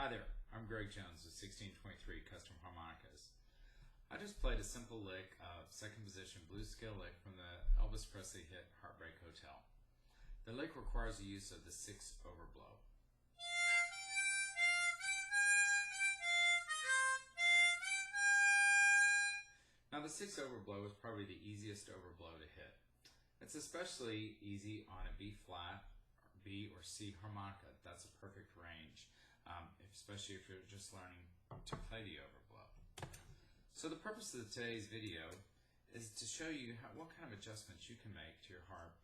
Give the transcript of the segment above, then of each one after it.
Hi there, I'm Greg Jones with 1623 Custom Harmonicas. I just played a simple lick of second position blues scale lick from the Elvis Presley hit Heartbreak Hotel. The lick requires the use of the 6 overblow. Now the 6 overblow is probably the easiest overblow to hit. It's especially easy on a B flat, B or C harmonica. That's a perfect range, especially if you're just learning to play the overblow. So the purpose of today's video is to show you what kind of adjustments you can make to your harp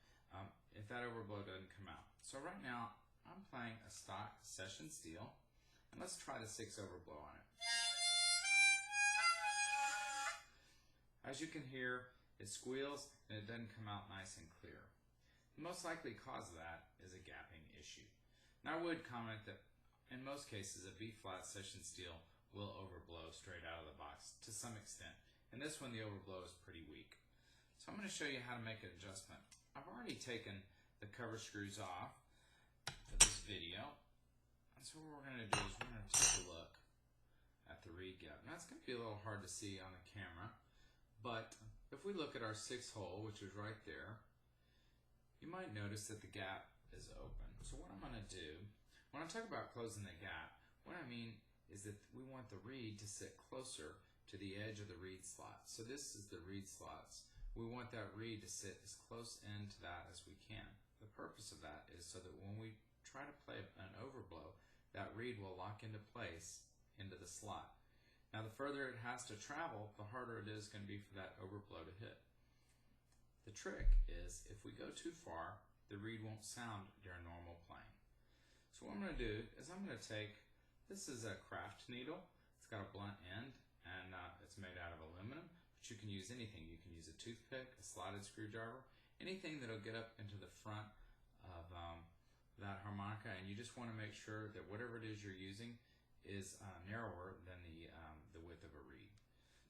if that overblow doesn't come out. So right now I'm playing a stock session steel, and let's try the 6 overblow on it. As you can hear, it squeals and it doesn't come out nice and clear. The most likely cause of that is a gapping issue. Now I would comment that in most cases a B flat session steel will overblow straight out of the box to some extent. And this one the overblow is pretty weak. So I'm going to show you how to make an adjustment. I've already taken the cover screws off for this video. And so what we're going to do is we're going to take a look at the reed gap. Now it's going to be a little hard to see on the camera, but if we look at our 6 hole, which is right there, you might notice that the gap is open. So what I'm going to do, when I talk about closing the gap, what I mean is that we want the reed to sit closer to the edge of the reed slot. So this is the reed slots. We want that reed to sit as close into that as we can. The purpose of that is so that when we try to play an overblow, that reed will lock into place into the slot. Now the further it has to travel, the harder it is going to be for that overblow to hit. The trick is if we go too far, the reed won't sound during normal playing. So what I'm going to do is I'm going to take, this is a craft needle. It's got a blunt end and it's made out of aluminum, but you can use anything. You can use a toothpick, a slotted screwdriver, anything that'll get up into the front of that harmonica, and you just want to make sure that whatever it is you're using is narrower than the width of a reed.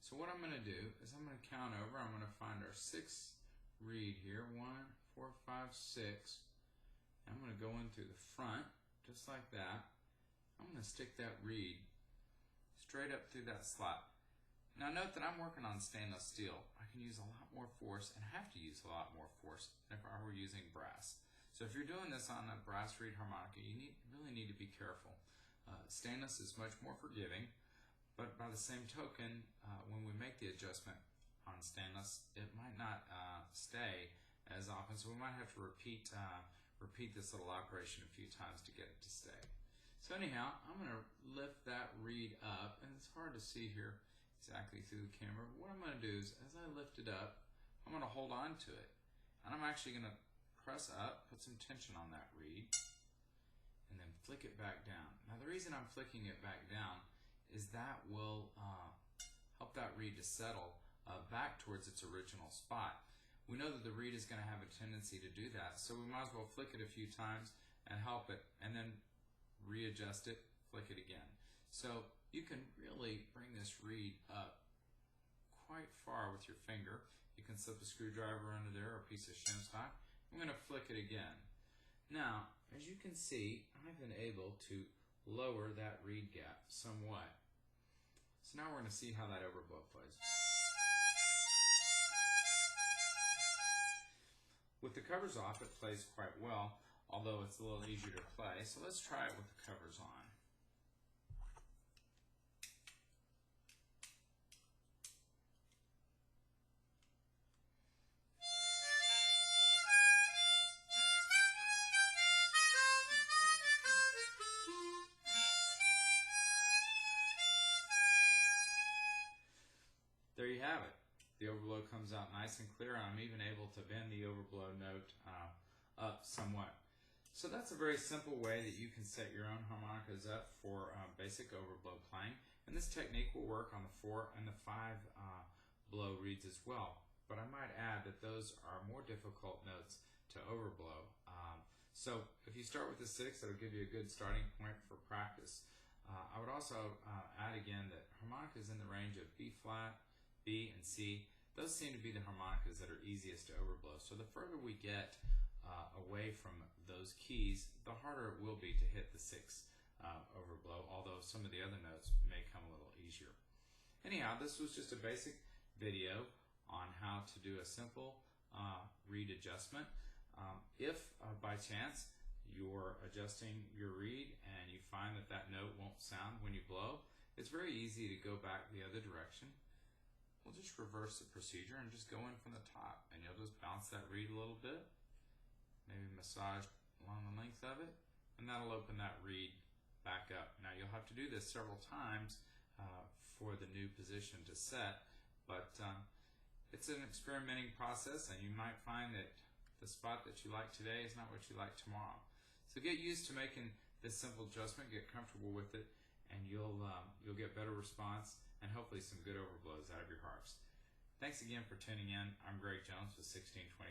So what I'm going to do is I'm going to count over. I'm going to find our 6th reed here, 1, 4, 5, 6. I'm going to go in through the front just like that. I'm going to stick that reed straight up through that slot. Now note that I'm working on stainless steel. I can use a lot more force and have to use a lot more force than if I were using brass. So if you're doing this on a brass reed harmonica, you really need to be careful. Stainless is much more forgiving, but by the same token, when we make the adjustment on stainless, it might not stay as often, so we might have to repeat this little operation a few times to get it to stay. So anyhow, I'm going to lift that reed up, and it's hard to see here exactly through the camera, but what I'm going to do is as I lift it up, I'm going to hold on to it, and I'm actually going to press up, put some tension on that reed, and then flick it back down. Now the reason I'm flicking it back down is that will help that reed to settle back towards its original spot. We know that the reed is going to have a tendency to do that, so we might as well flick it a few times and help it, and then readjust it, flick it again. So you can really bring this reed up quite far with your finger. You can slip a screwdriver under there or a piece of shim stock. I'm going to flick it again. Now, as you can see, I've been able to lower that reed gap somewhat. So now we're going to see how that overblow plays. With the covers off, it plays quite well, although it's a little easier to play. So let's try it with the covers on. There you have it. The overblow comes out nice and clear, and I'm even able to bend the overblow note up somewhat. So that's a very simple way that you can set your own harmonicas up for basic overblow playing. And this technique will work on the 4 and the 5 blow reeds as well. But I might add that those are more difficult notes to overblow. So if you start with the 6, that'll give you a good starting point for practice. I would also add again that harmonicas in the range of B flat, B, and C, those seem to be the harmonicas that are easiest to overblow. So the further we get away from those keys, the harder it will be to hit the 6 overblow, although some of the other notes may come a little easier. Anyhow, this was just a basic video on how to do a simple reed adjustment. If by chance you're adjusting your reed and you find that that note won't sound when you blow, it's very easy to go back the other direction. We'll just reverse the procedure and just go in from the top, and you'll just bounce that reed a little bit, maybe massage along the length of it, and that'll open that reed back up. Now you'll have to do this several times for the new position to set, but it's an experimenting process, and you might find that the spot that you like today is not what you like tomorrow. So get used to making this simple adjustment, get comfortable with it, and you'll get better response and hopefully some good overblows out of your harps. Thanks again for tuning in. I'm Greg Jones with 1620